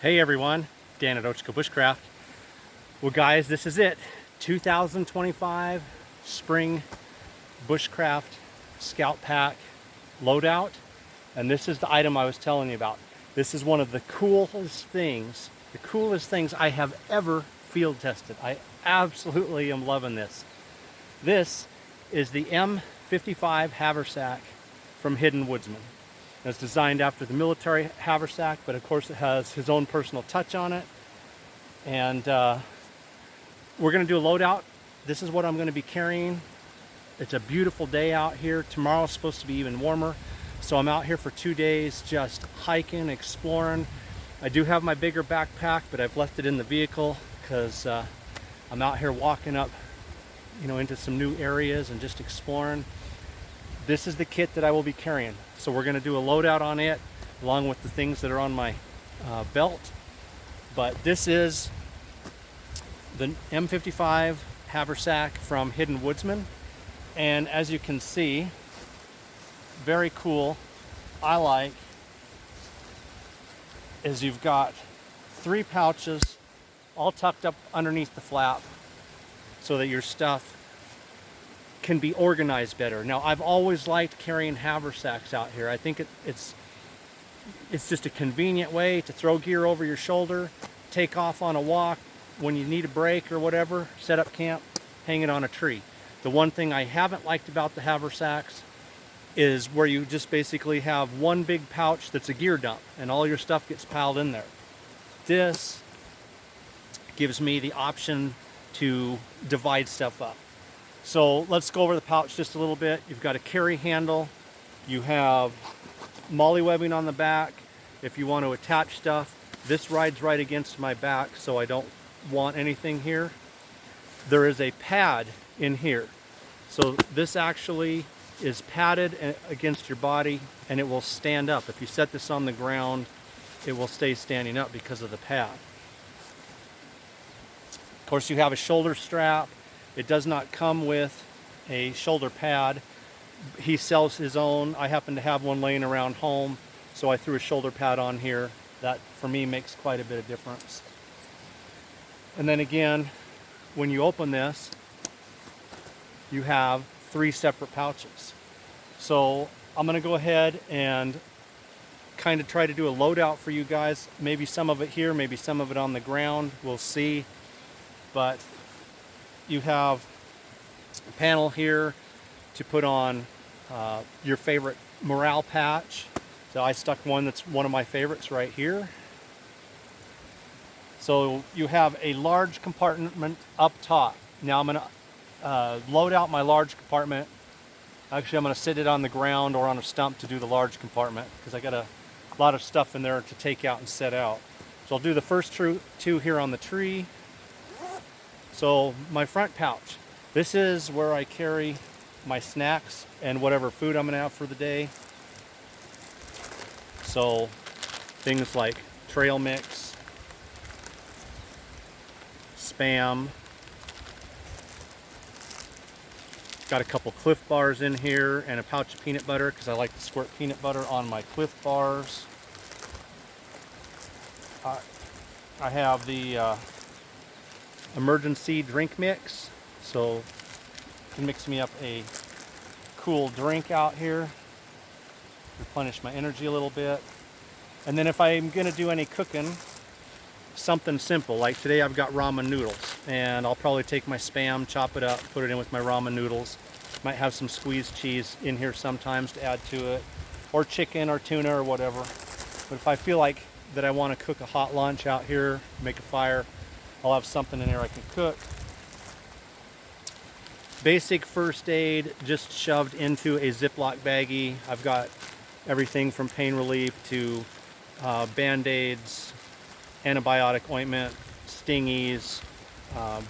Hey everyone, Dan at Bushcraft. Well guys, this is it. 2025 Spring Bushcraft Scout Pack Loadout. And this is the item I was telling you about. This is one of the coolest things I have ever field tested. I absolutely am loving this. This is the M55 Haversack from Hidden Woodsmen. It's designed after the military haversack, but of course it has his own personal touch on it. And we're going to do a loadout. This is what I'm going to be carrying. It's a beautiful day out here. Tomorrow's supposed to be even warmer. So I'm out here for 2 days just hiking, exploring. I do have my bigger backpack, but I've left it in the vehicle because I'm out here walking up, into some new areas and just exploring. This is the kit that I will be carrying. So we're going to do a loadout on it along with the things that are on my belt. But this is the M55 Haversack from Hidden Woodsmen. And as you can see, very cool. I like is you've got 3 pouches all tucked up underneath the flap so that your stuff can be organized better. Now, I've always liked carrying haversacks out here. I think it's just a convenient way to throw gear over your shoulder, take off on a walk when you need a break or whatever, set up camp, hang it on a tree. The one thing I haven't liked about the haversacks is where you just basically have one big pouch that's a gear dump and all your stuff gets piled in there. This gives me the option to divide stuff up. So let's go over the pouch just a little bit. You've got a carry handle. You have molly webbing on the back. If you want to attach stuff, this rides right against my back, so I don't want anything here. There is a pad in here. So this actually is padded against your body and it will stand up. If you set this on the ground, it will stay standing up because of the pad. Of course, you have a shoulder strap. It does not come with a shoulder pad. He sells his own. I happen to have one laying around home, so I threw a shoulder pad on here. That, for me, makes quite a bit of difference. And then again, when you open this, you have 3 separate pouches. So I'm going to go ahead and kind of try to do a loadout for you guys. Maybe some of it here, maybe some of it on the ground. We'll see. But you have a panel here to put on your favorite morale patch. So I stuck one that's one of my favorites right here. So you have a large compartment up top. Now I'm going to load out my large compartment. Actually, I'm going to sit it on the ground or on a stump to do the large compartment because I got a lot of stuff in there to take out and set out. So I'll do the first 2 here on the tree. So my front pouch, this is where I carry my snacks and whatever food I'm going to have for the day. So things like trail mix, Spam, got a couple Cliff Bars in here and a pouch of peanut butter because I like to squirt peanut butter on my Cliff Bars. I have the emergency drink mix, so you can mix me up a cool drink out here, replenish my energy a little bit. And then if I'm going to do any cooking, something simple, like today I've got ramen noodles, and I'll probably take my Spam, chop it up, put it in with my ramen noodles. Might have some squeezed cheese in here sometimes to add to it, or chicken or tuna or whatever. But if I feel like that I want to cook a hot lunch out here, make a fire, I'll have something in here I can cook. Basic first aid just shoved into a Ziploc baggie. I've got everything from pain relief to Band-Aids, antibiotic ointment, stingies,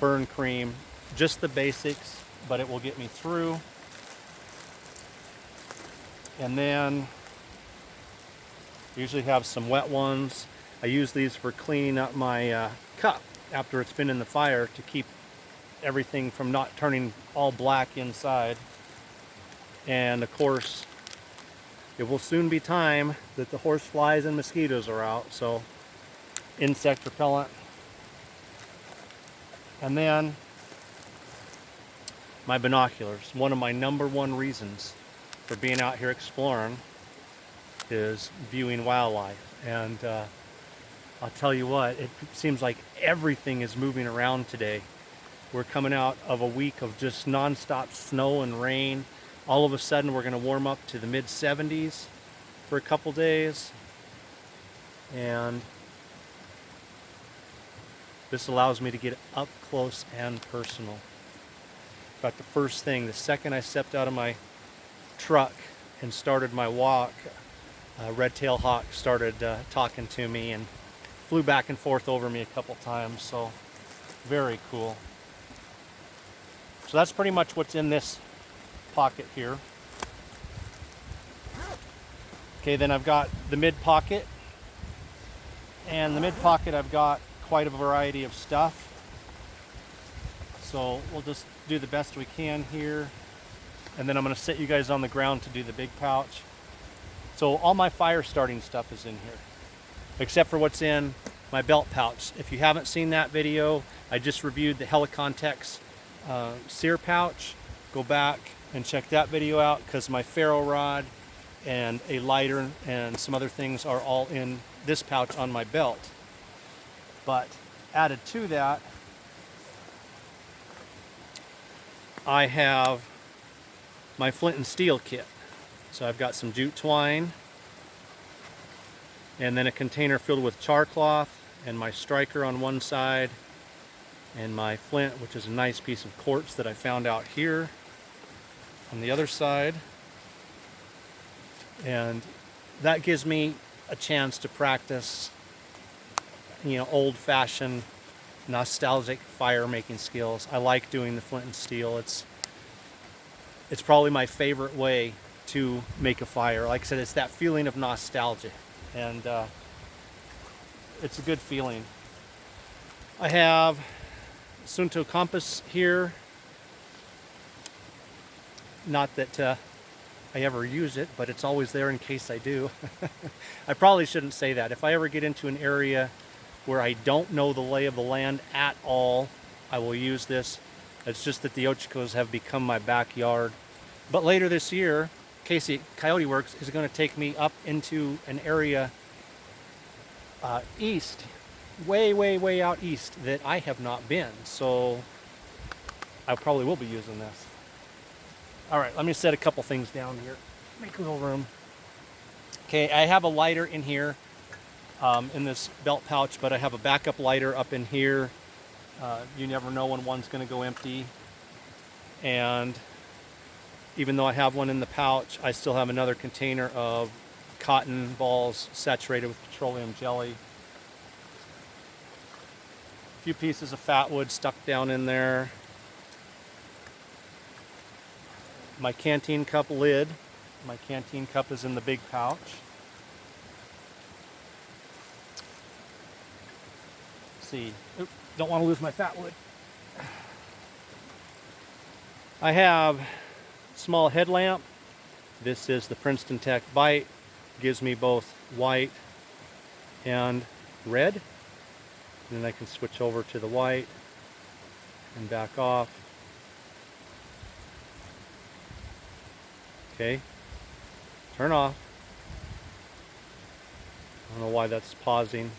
burn cream, just the basics, but it will get me through. And then usually have some wet ones. I use these for cleaning up my cup after it's been in the fire to keep everything from not turning all black inside. And of course, it will soon be time that the horse flies and mosquitoes are out, so insect repellent. And then my binoculars. One of my #1 reasons for being out here exploring is viewing wildlife. And I'll tell you what, it seems like everything is moving around today. We're coming out of a week of just non-stop snow and rain. All of a sudden we're going to warm up to the mid-70s for a couple days. And this allows me to get up close and personal. In fact, the first thing, the second I stepped out of my truck and started my walk, red-tailed hawk started talking to me and flew back and forth over me a couple times, so very cool. So that's pretty much what's in this pocket here. Okay, then I've got the mid pocket, and the mid pocket I've got quite a variety of stuff. So we'll just do the best we can here, and then I'm going to set you guys on the ground to do the big pouch. So all my fire starting stuff is in here, except for what's in my belt pouch. If you haven't seen that video, I just reviewed the Helicontex sear pouch. Go back and check that video out, because my ferro rod and a lighter and some other things are all in this pouch on my belt. But added to that, I have my flint and steel kit. So I've got some jute twine, and then a container filled with char cloth, and my striker on one side, and my flint, which is a nice piece of quartz that I found out here, on the other side. And that gives me a chance to practice, you know, old-fashioned, nostalgic fire making skills. I like doing the flint and steel. It's probably my favorite way to make a fire. Like I said, it's that feeling of nostalgia, and it's a good feeling. I have Sunto compass here. Not that I ever use it, but it's always there in case I do. I probably shouldn't say that. If I ever get into an area where I don't know the lay of the land at all, I will use this. It's just that the Ochocos have become my backyard. But later this year, Casey Coyote Works is going to take me up into an area east, way out east, that I have not been. So I probably will be using this. All right, let me set a couple things down here. Make a little room. Okay, I have a lighter in here, in this belt pouch, but I have a backup lighter up in here. You never know when one's going to go empty. And even though I have one in the pouch, I still have another container of cotton balls saturated with petroleum jelly. A few pieces of fat wood stuck down in there. My Canteen cup lid. My Canteen cup is in the big pouch. Let's see. Oops, don't want to lose my fat wood. I have a small headlamp. This is the Princeton Tech Bite. Gives me both white and red. And then I can switch over to the white and back off. Okay, turn off. I don't know why that's pausing.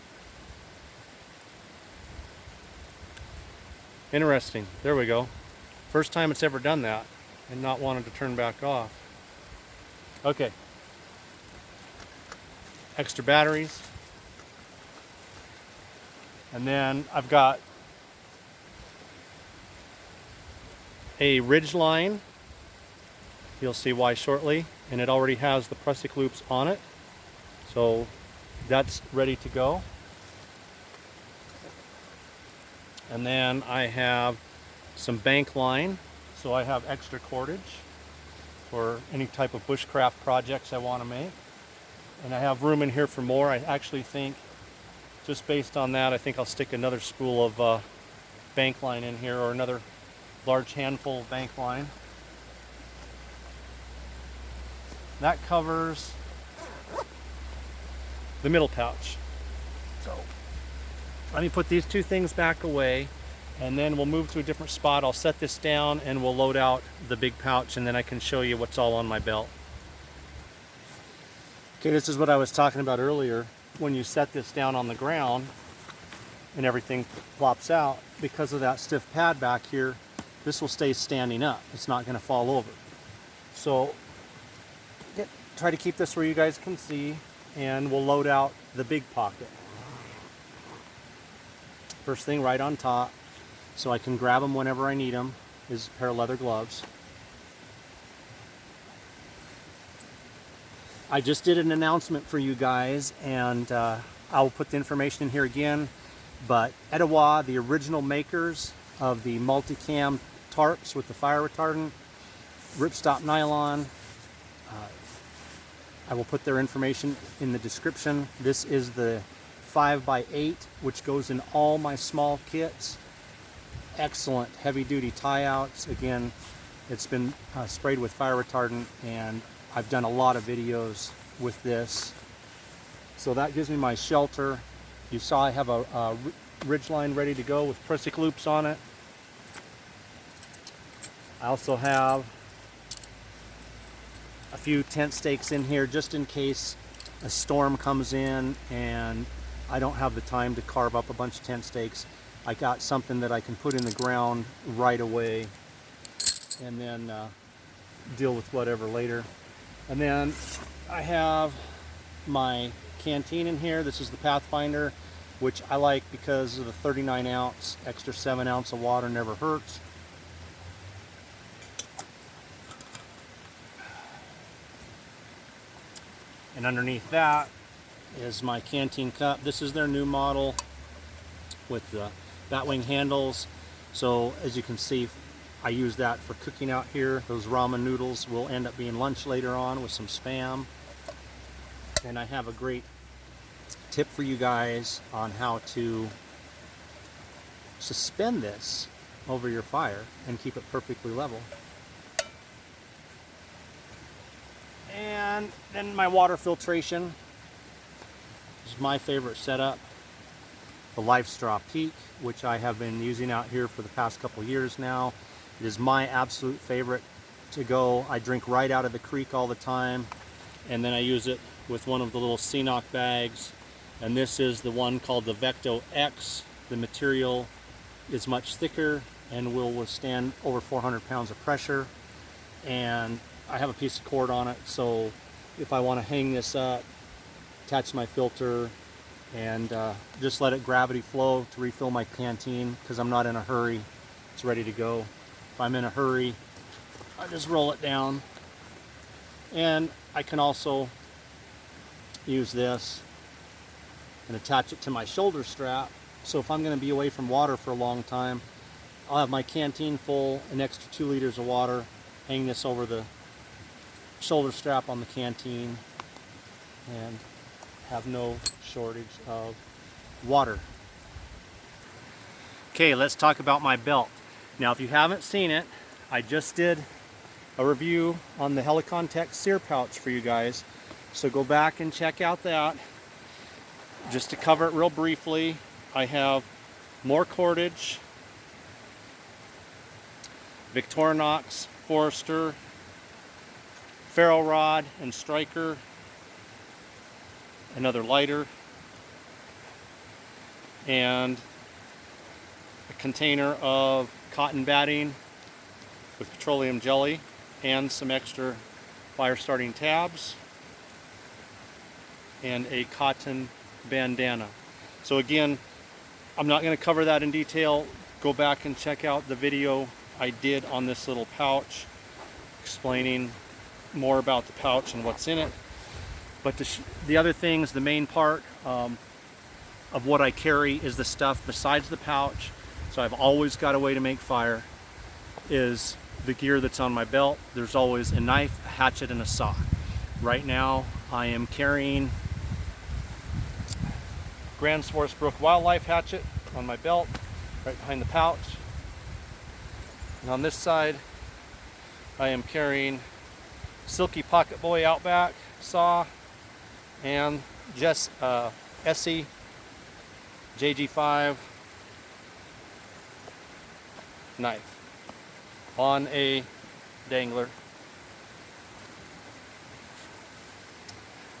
Interesting, there we go. First time it's ever done that and not wanted to turn back off. Okay, extra batteries. And then I've got a ridge line. You'll see why shortly, and it already has the prusik loops on it, so that's ready to go. And then I have some bank line, so I have extra cordage for any type of bushcraft projects I want to make. And I have room in here for more. I actually think, just based on that, I think I'll stick another spool of bank line in here, or another large handful of bank line. That covers the middle pouch. So let me put these two things back away, and then we'll move to a different spot. I'll set this down and we'll load out the big pouch, and then I can show you what's all on my belt. Okay, this is what I was talking about earlier. When you set this down on the ground and everything plops out, because of that stiff pad back here, this will stay standing up. It's not going to fall over. So try to keep this where you guys can see, and we'll load out the big pocket. First thing right on top, so I can grab them whenever I need them, is a pair of leather gloves. I just did an announcement for you guys, and I'll put the information in here again, but Etowah, the original makers of the multicam tarps with the fire retardant, ripstop nylon, I will put their information in the description. This is the 5x8, which goes in all my small kits. Excellent heavy duty tie outs. Again, it's been sprayed with fire retardant, and I've done a lot of videos with this. So that gives me my shelter. You saw I have a ridge line ready to go with prusik loops on it. I also have a few tent stakes in here just in case a storm comes in and I don't have the time to carve up a bunch of tent stakes. I got something that I can put in the ground right away and then deal with whatever later. And then I have my canteen in here. This is the Pathfinder, which I like because of the 39 ounce, extra 7 ounce of water never hurts. And underneath that is my Canteen cup. This is their new model with the batwing handles. So as you can see, I use that for cooking out here. Those ramen noodles will end up being lunch later on with some Spam. And I have a great tip for you guys on how to suspend this over your fire and keep it perfectly level. And then my water filtration. This is my favorite setup. The Life Straw Peak, which I have been using out here for the past couple years now. It is my absolute favorite to go. I drink right out of the creek all the time, and then I use it with one of the little CNOC bags. And this is the one called the Vecto X. The material is much thicker and will withstand over 400 pounds of pressure. And I have a piece of cord on it, so if I want to hang this up, attach my filter, and just let it gravity flow to refill my canteen, because I'm not in a hurry. It's ready to go. If I'm in a hurry, I just roll it down. And I can also use this and attach it to my shoulder strap, so if I'm going to be away from water for a long time, I'll have my canteen full, an extra 2 liters of water, hang this over the shoulder strap on the canteen, and have no shortage of water. Okay, let's talk about my belt. Now, if you haven't seen it, I just did a review on the Helicon Tech sear pouch for you guys, so go back and check out that. Just to cover it real briefly, I have more cordage, Victorinox, Forester, Ferro Rod and striker, another lighter, and a container of cotton batting with petroleum jelly and some extra fire starting tabs and a cotton bandana. So again, I'm not going to cover that in detail. Go back and check out the video I did on this little pouch explaining more about the pouch and what's in it. But the other things, the main part of what I carry is the stuff besides the pouch, so I've always got a way to make fire, is the gear that's on my belt. There's always a knife, a hatchet, and a saw. Right now I am carrying Grand Swartzbrook Wildlife hatchet on my belt, right behind the pouch. And on this side I am carrying Silky Pocket Boy Outback saw and just Esee JG5 knife on a dangler.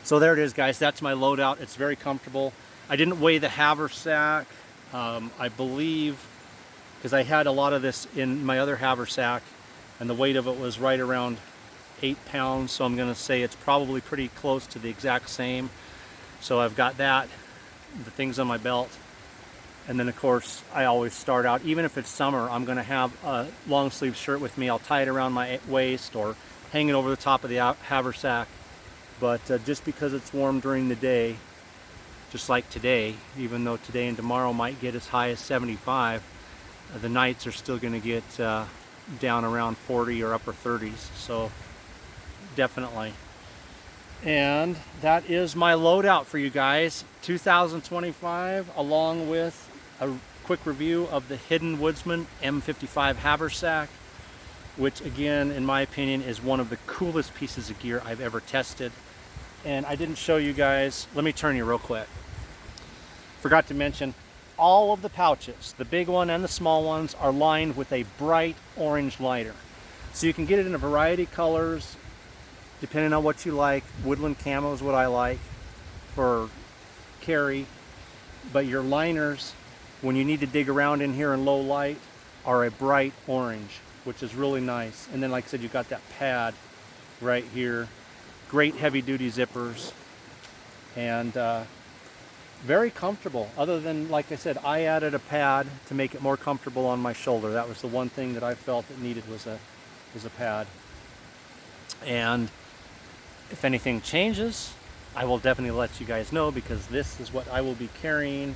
So there it is, guys. That's my loadout. It's very comfortable. I didn't weigh the haversack. I believe, because I had a lot of this in my other haversack, and the weight of it was right around 8 pounds. So I'm going to say it's probably pretty close to the exact same. So I've got that, the things on my belt. And then of course, I always start out, even if it's summer, I'm going to have a long sleeve shirt with me. I'll tie it around my waist or hang it over the top of the haversack. But just because it's warm during the day, just like today, even though today and tomorrow might get as high as 75, the nights are still going to get down around 40 or upper 30s. So definitely. And that is my loadout for you guys, 2025, along with a quick review of the hidden Woodsmen M55 Haversack, which again, in my opinion, is one of the coolest pieces of gear I've ever tested. And I didn't show you guys, let me turn you real quick. Forgot to mention, all of the pouches, the big one and the small ones, are lined with a bright orange lighter. So you can get it in a variety of colors, depending on what you like. Woodland camo is what I like for carry. But your liners, when you need to dig around in here in low light, are a bright orange, which is really nice. And then, like I said, you've got that pad right here. Great heavy duty zippers. And very comfortable. Other than, like I said, I added a pad to make it more comfortable on my shoulder. That was the one thing that I felt it needed, was a pad. And if anything changes, I will definitely let you guys know, because this is what I will be carrying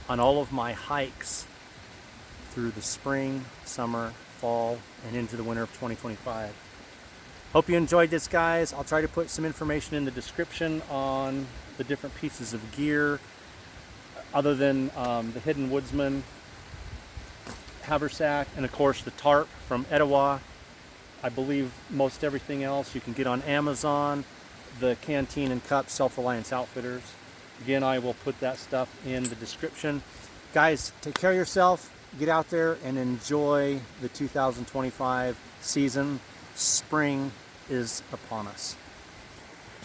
on all of my hikes through the spring, summer, fall, and into the winter of 2025. Hope you enjoyed this, guys. I'll try to put some information in the description on the different pieces of gear, other than the hidden Woodsman haversack, and of course the tarp from Etowah. I believe most everything else you can get on Amazon. The Canteen and cups, Self-Reliance Outfitters. Again, I will put that stuff in the description. Guys, take care of yourself. Get out there and enjoy the 2025 season. Spring is upon us.